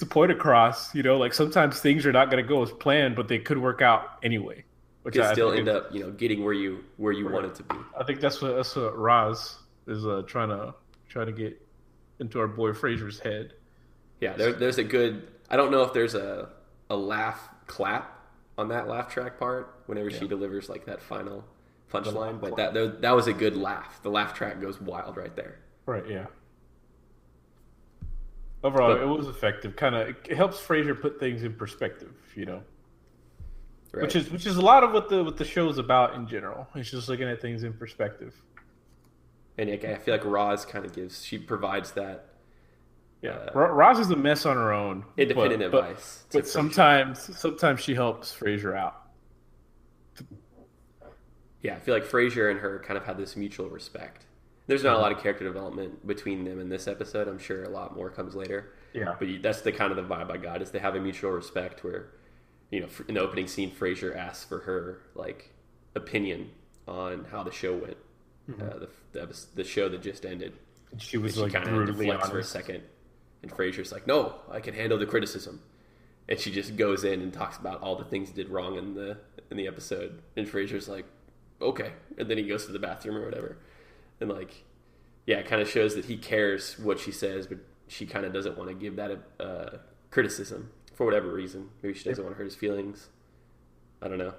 point across. Sometimes things are not going to go as planned, but they could work out anyway. Which you still end up getting where you want it to be. I think that's what Roz is trying to get into our boy Frasier's head. Yeah, there's a good. I don't know if there's a laugh clap on that laugh track part whenever she delivers that final punchline, but that was a good laugh. The laugh track goes wild right there. Right. Yeah. Overall, it was effective. It helps Frasier put things in perspective. Right. Which is a lot of what the show's about in general. It's just looking at things in perspective. And I feel like Roz kind of she provides that. Yeah, Roz is a mess on her own. Independent advice. But sometimes she helps Frasier out. Yeah, I feel like Frasier and her kind of had this mutual respect. There's not a lot of character development between them in this episode. I'm sure a lot more comes later. Yeah. But that's the kind of the vibe I got, is they have a mutual respect where, in the opening scene, Frasier asks for her, like, opinion on how the show went. The show that just ended. She was, and like, kind of brutally deflects honest for a second. And Frasier's like, no, I can handle the criticism. And she just goes in and talks about all the things he did wrong in the episode. And Frasier's like, okay. And then he goes to the bathroom or whatever. And, like, yeah, it kind of shows that he cares what she says, but she kind of doesn't want to give that criticism for whatever reason. Maybe she doesn't want to hurt his feelings. I don't know.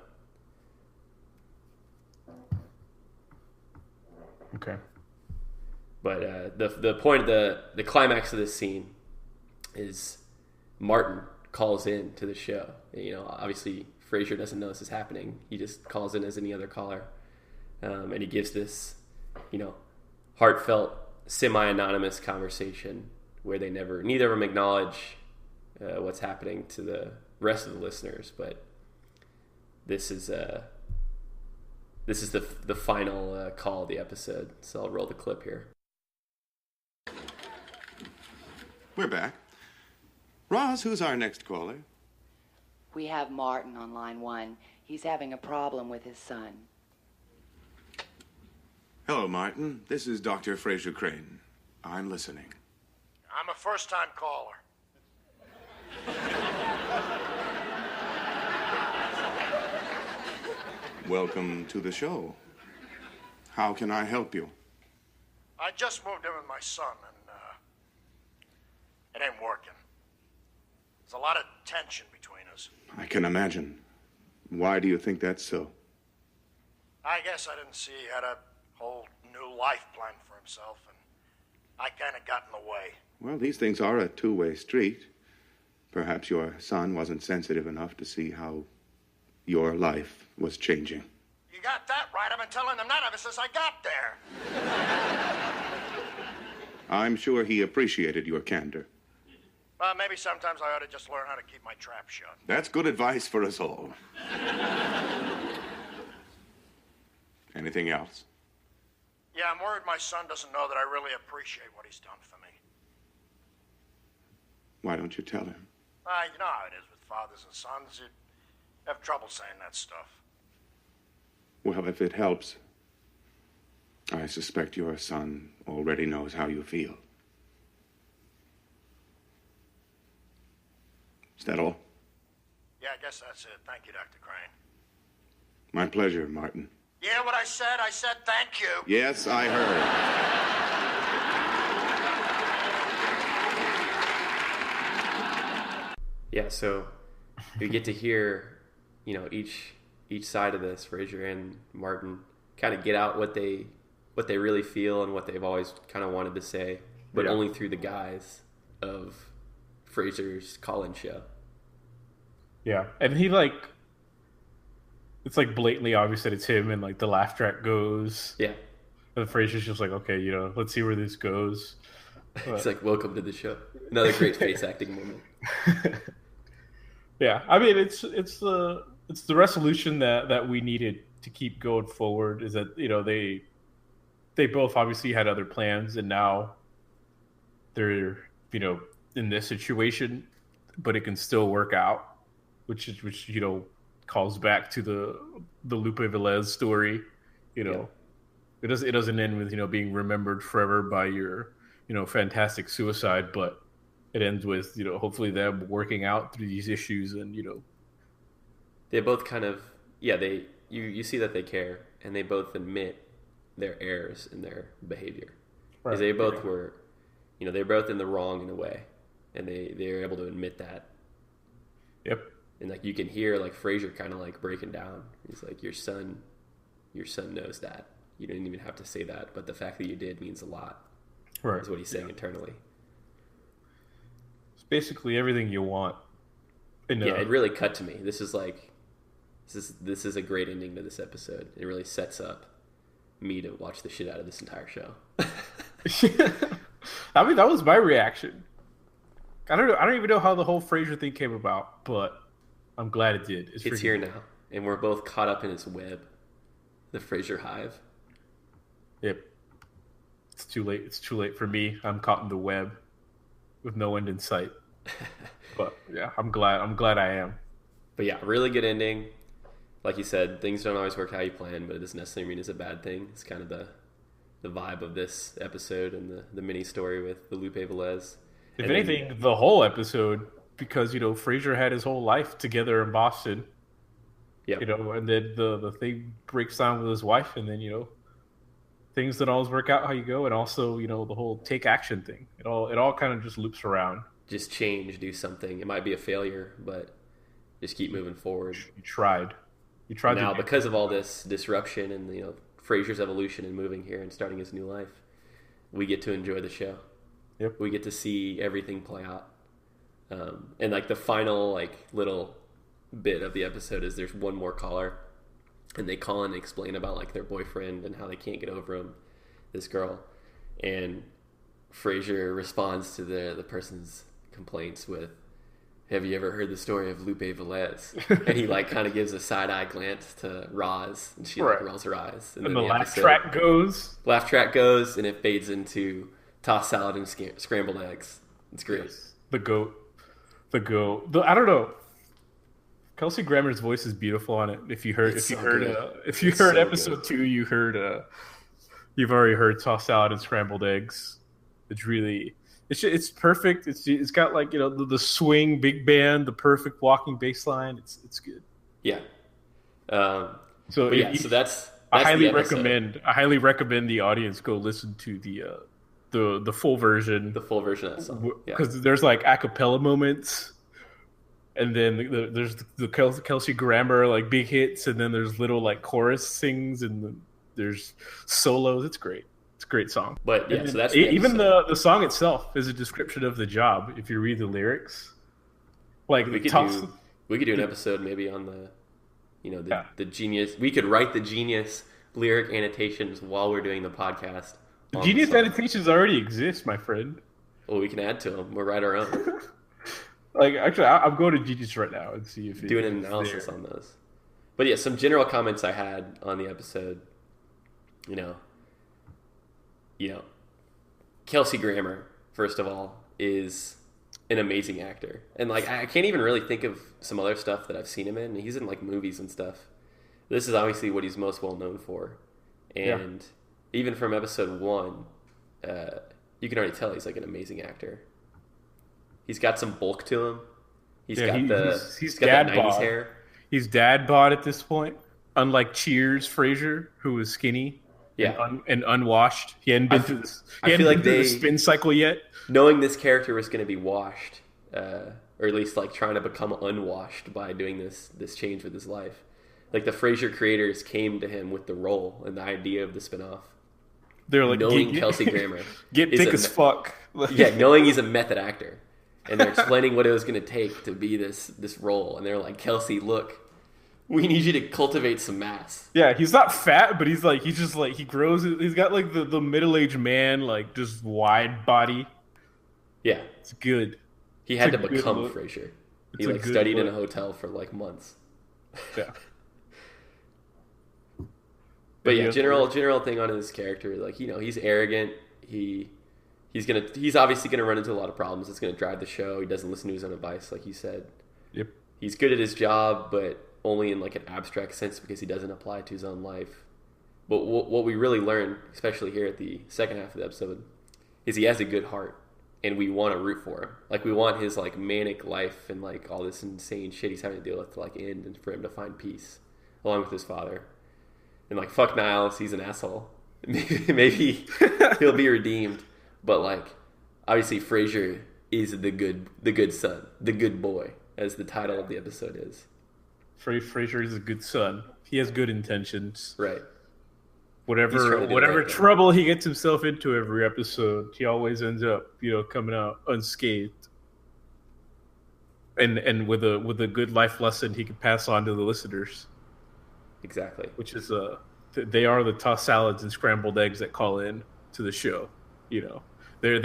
Okay. But the point of the climax of this scene is Martin calls in to the show. Obviously Frasier doesn't know this is happening. He just calls in as any other caller, and he gives this, heartfelt, semi-anonymous conversation where neither of them acknowledge what's happening to the rest of the listeners. But this is the final call of the episode. So I'll roll the clip here. We're back. Roz, who's our next caller? We have Martin on line 1. He's having a problem with his son. Hello, Martin. This is Dr. Frasier Crane. I'm listening. I'm a first-time caller. Welcome to the show. How can I help you? I just moved in with my son, and it ain't working. There's a lot of tension between us. I can imagine. Why do you think that's so? I guess I didn't see he had a whole new life planned for himself, and I kind of got in the way. Well, these things are a two-way street. Perhaps your son wasn't sensitive enough to see how your life was changing. You got that right. I've been telling him that ever since I got there. I'm sure he appreciated your candor. Well, maybe sometimes I ought to just learn how to keep my trap shut. That's good advice for us all. Anything else? Yeah, I'm worried my son doesn't know that I really appreciate what he's done for me. Why don't you tell him? You know how it is with fathers and sons. You have trouble saying that stuff. Well, if it helps, I suspect your son already knows how you feel. Is that all? Yeah, I guess that's it. Thank you, Dr. Crane. My pleasure, Martin. You hear what I said? I said thank you. Yes, I heard. Yeah, so we get to hear, each side of this, Frasier and Martin, kind of get out what they really feel and what they've always kind of wanted to say, but only through the guise of Frasier's call-in show. Yeah, and it's like blatantly obvious that it's him, and like the laugh track goes. Yeah. And Frasier's just like, okay, let's see where this goes. It's like, welcome to the show. Another great face acting moment. Yeah, I mean, it's the resolution that we needed to keep going forward. Is that they both obviously had other plans, and now they're in this situation, but it can still work out, which calls back to the Lupe Velez story. It doesn't end with being remembered forever by your fantastic suicide, but it ends with hopefully them working out through these issues, and they both kind of you see that they care, and they both admit their errors in their behavior, because they both were they're both in the wrong in a way, and they're able to admit that. Yep. And like you can hear like Frasier kind of like breaking down. He's like, your son knows that. You didn't even have to say that, but the fact that you did means a lot. Right. Is what he's saying internally. It's basically everything you want. It really cut to me. This is a great ending to this episode. It really sets up me to watch the shit out of this entire show. I mean, that was my reaction. I don't even know how the whole Frasier thing came about, but I'm glad it did. It's here now, and we're both caught up in its web, the Frasier hive. Yep. It's too late. It's too late for me. I'm caught in the web with no end in sight. But yeah, I'm glad I am. But yeah, really good ending. Like you said, things don't always work how you plan, but it doesn't necessarily mean it's a bad thing. It's kind of the vibe of this episode and the mini story with the Lupe Velez. If anything, the whole episode, because Frasier had his whole life together in Boston. Yeah. And then the thing breaks down with his wife, and then things don't always work out how you go, and also the whole take action thing. It all kind of just loops around. Just change, do something. It might be a failure, but just keep moving forward. You tried. Now, because of all this disruption and Frasier's evolution and moving here and starting his new life, we get to enjoy the show. Yep. We get to see everything play out. And like the final little bit of the episode is there's one more caller, and they call and explain about like their boyfriend and how they can't get over him, this girl, and Frasier responds to the person's complaints with, "Have you ever heard the story of Lupe Velez?" And he kind of gives a side-eye glance to Roz, and she rolls her eyes. And then the laugh track goes. Laugh track goes, and it fades into tossed salad and scrambled eggs. It's great. Yes. The goat. I don't know. Kelsey Grammer's voice is beautiful on it. If you heard episode 2, you've already heard tossed salad and scrambled eggs. It's really. It's perfect. It's got the swing big band, the perfect walking bass line. It's good. Yeah. So that's I highly recommend the audience go listen to the full version. The full version of that song. Because there's a cappella moments, and then there's the Kelsey Grammer big hits, and then there's little chorus sings, and there's solos. It's great. It's a great song. But yeah, so that's even the song itself is a description of the job. If you read the lyrics, we could do an episode maybe on the genius. We could write the genius lyric annotations while we're doing the podcast. The genius annotations already exist, my friend. Well, we can add to them. We'll write our own. Actually, I'm going to Genius right now and see if do an analysis on those. But yeah, some general comments I had on the episode. Kelsey Grammer, first of all, is an amazing actor. And I can't even really think of some other stuff that I've seen him in. He's in movies and stuff. This is obviously what he's most well known for. And even from episode 1, you can already tell he's an amazing actor. He's got some bulk to him. He's got that 90s hair. He's dad bod at this point. Unlike Cheers Frasier, who was skinny. Yeah, and unwashed. He hadn't been through the spin cycle yet. Knowing this character was going to be washed, or at least trying to become unwashed by doing this change with his life. The Frasier creators came to him with the role and the idea of the spinoff. They're knowing Kelsey Grammer get thick as fuck. Knowing he's a method actor, and they're explaining what it was going to take to be this role, and they're like, Kelsey, look. We need you to cultivate some mass. Yeah, he's not fat, but he grows. He's got the middle-aged man, just wide body. Yeah, it's good. He had to become Frasier. He studied in a hotel for months. Yeah. But yeah, general thing on his character, he's arrogant. He's obviously gonna run into a lot of problems. It's gonna drive the show. He doesn't listen to his own advice, like you said. Yep. He's good at his job, but only in an abstract sense because he doesn't apply it to his own life. But what we really learn, especially here at the second half of the episode, is he has a good heart, and we want to root for him. We want his manic life and all this insane shit he's having to deal with to end, and for him to find peace, along with his father. And fuck Niles, he's an asshole. Maybe he'll be redeemed, but obviously Frasier is the good son, the good boy, as the title of the episode is. Frasier is a good son. He has good intentions. Right. Whatever trouble he gets himself into every episode, he always ends up, coming out unscathed. And with a good life lesson he can pass on to the listeners. Exactly. Which is they are the tossed salads and scrambled eggs that call in to the show. They're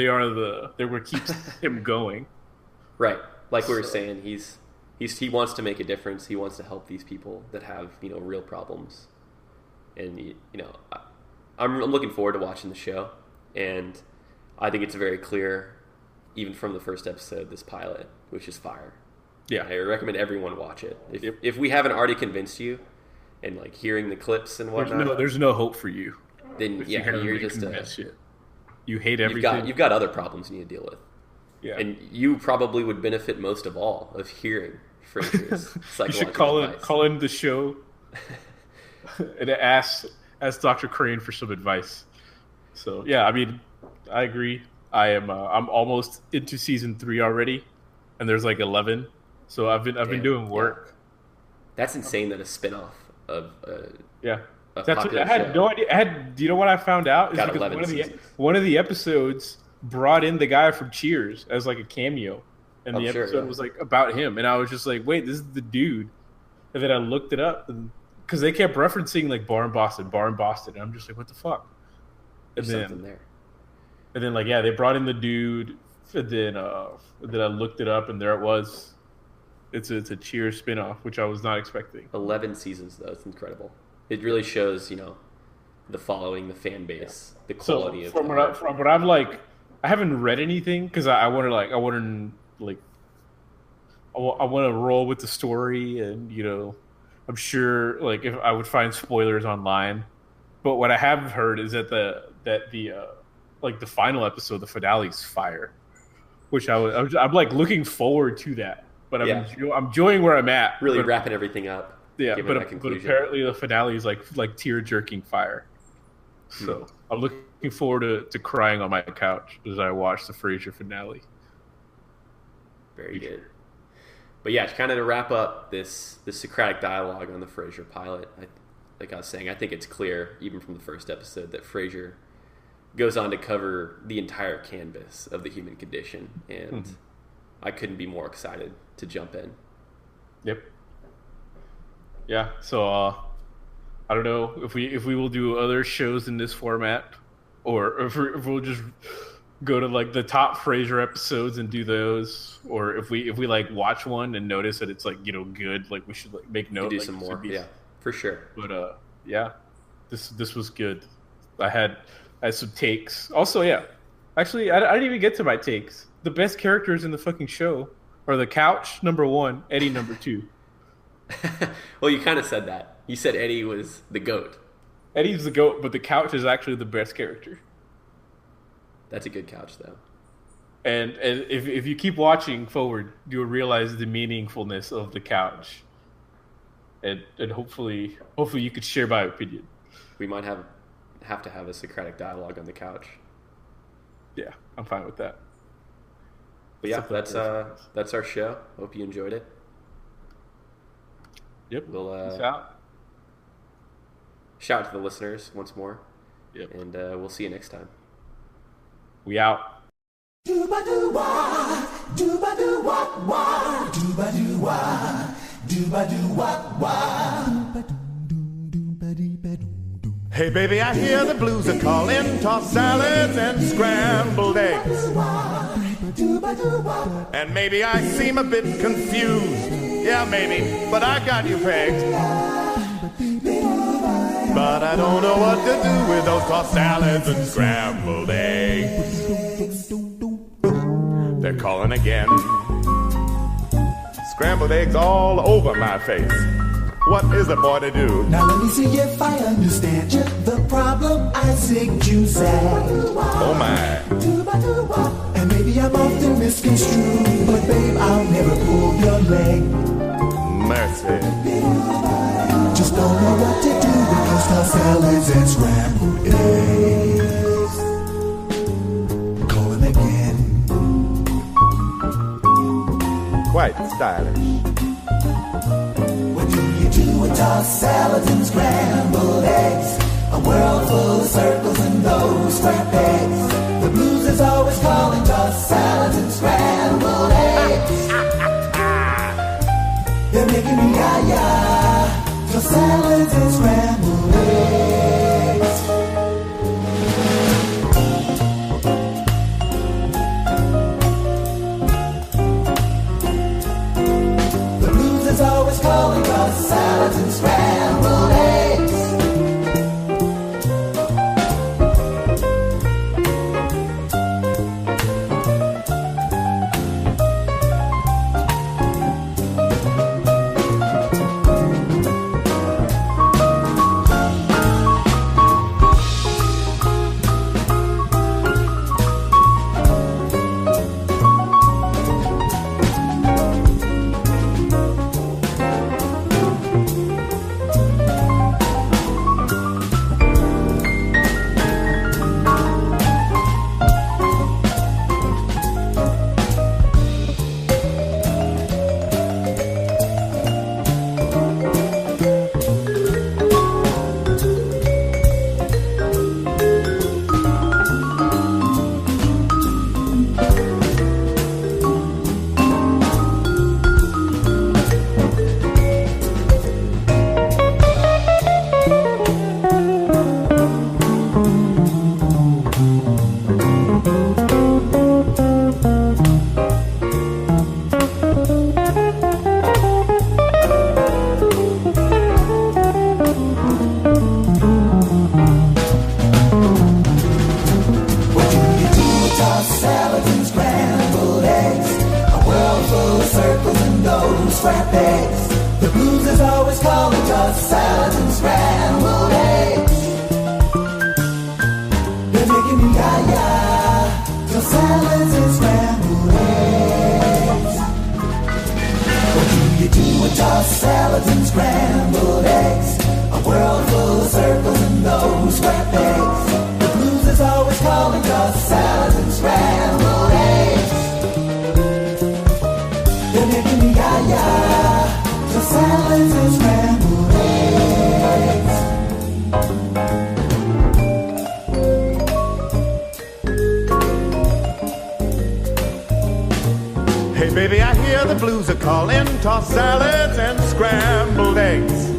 what keeps him going. Right, like we were saying, he wants to make a difference. He wants to help these people that have real problems, and I'm looking forward to watching the show, and I think it's very clear, even from the first episode, this pilot, which is fire. Yeah, I recommend everyone watch it. If we haven't already convinced you, and like hearing the clips and whatnot, there's no hope for you. Then you're just you hate everything. You've got other problems you need to deal with. Yeah, and you probably would benefit most of all of hearing Frasier's psychological You should advice. call in the show and ask Dr. Crane for some advice. So yeah, I mean, I agree. I'm almost into season 3 already, and there's like 11. So I've been doing work. Yeah. That's insane that a spinoff of I had no idea. Do you know what I found out? Got 11 seasons. One of the episodes brought in the guy from Cheers as like a cameo, and the episode was like about him, and I was just like, wait, this is the dude. And then I looked it up because they kept referencing like Bar in Boston, and I'm just like, what the fuck? There's something there. And then they brought in the dude, and then I looked it up, and there it was. It's a Cheers spinoff, which I was not expecting. 11 seasons though, it's incredible. It really shows, the following, the fan base, the quality of. From what I've I haven't read anything because I want to roll with the story, and I'm sure if I would find spoilers online, but what I have heard is that the final episode, the finale, is fire, which I'm looking forward to that. But I'm enjoying where I'm at. Really wrapping everything up. Yeah, but apparently the finale is like tear-jerking fire. So I'm looking forward to crying on my couch as I watch the Frasier finale. Very good. But yeah, kind of to wrap up this Socratic dialogue on the Frasier pilot, like I was saying, I think it's clear, even from the first episode, that Frasier goes on to cover the entire canvas of the human condition, and I couldn't be more excited to jump in. Yep. Yeah, so I don't know if we will do other shows in this format, or if we'll just go to the top Frasier episodes and do those, or if we watch one and notice that it's good, we should make note. Do some more, yeah, for sure. But yeah, this was good. I had some takes. Also, yeah, actually, I didn't even get to my takes. The best characters in the fucking show are the couch, number 1, Eddie, number 2. Well, you kind of said that. You said Eddie was the GOAT. Eddie's the GOAT, but the couch is actually the best character. That's a good couch, though. And if you keep watching forward, you'll realize the meaningfulness of the couch. And hopefully you could share my opinion. We might have to have a Socratic dialogue on the couch. Yeah, I'm fine with that. But yeah, that's our show. Hope you enjoyed it. Yep. We'll peace out. Shout out to the listeners once more. Yep. And we'll see you next time. We out. Hey baby, I hear the blues are calling, tossed salads and scrambled eggs. And maybe I seem a bit confused. Yeah, maybe, but I got you pegged. But I don't know what to do with those tossed salads and scrambled eggs. They're calling again. Scrambled eggs all over my face. What is a boy to do? Now let me see if I understand you. The problem I think you said. Oh my. And maybe I'm often misconstrued, but babe, I'll never pull your leg. Mercy. Just don't know what to do because tossed salads and scrambled eggs. Calling again. Quite stylish. What do you do with tossed salads and scrambled eggs? A world full of circles and those scrambled eggs. The blues is always calling tossed salads and scrambled eggs. They're making me tossed salads and scrambled eggs. tossed salads and scrambled eggs. They're making me tossed salads and scrambled eggs. What do you do with tossed salads and scrambled eggs? A world full of circles and those scrap eggs. The blues is always calling tossed salads and scrambled eggs. They're making me tossed salads and scrambled eggs. Hey baby, I hear the blues are calling tossed salads and scrambled eggs.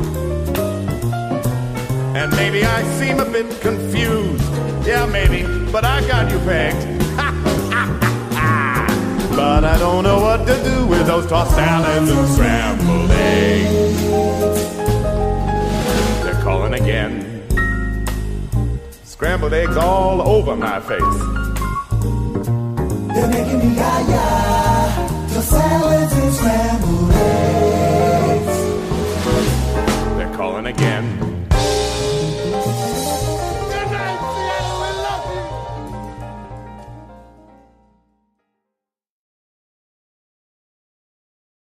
And maybe I seem a bit confused. Yeah, maybe, but I got you pegged. But I don't know what to do with those tossed salads and scrambled eggs. They're calling again. Scrambled eggs all over my face. They're making me tossed salads and scrambled eggs.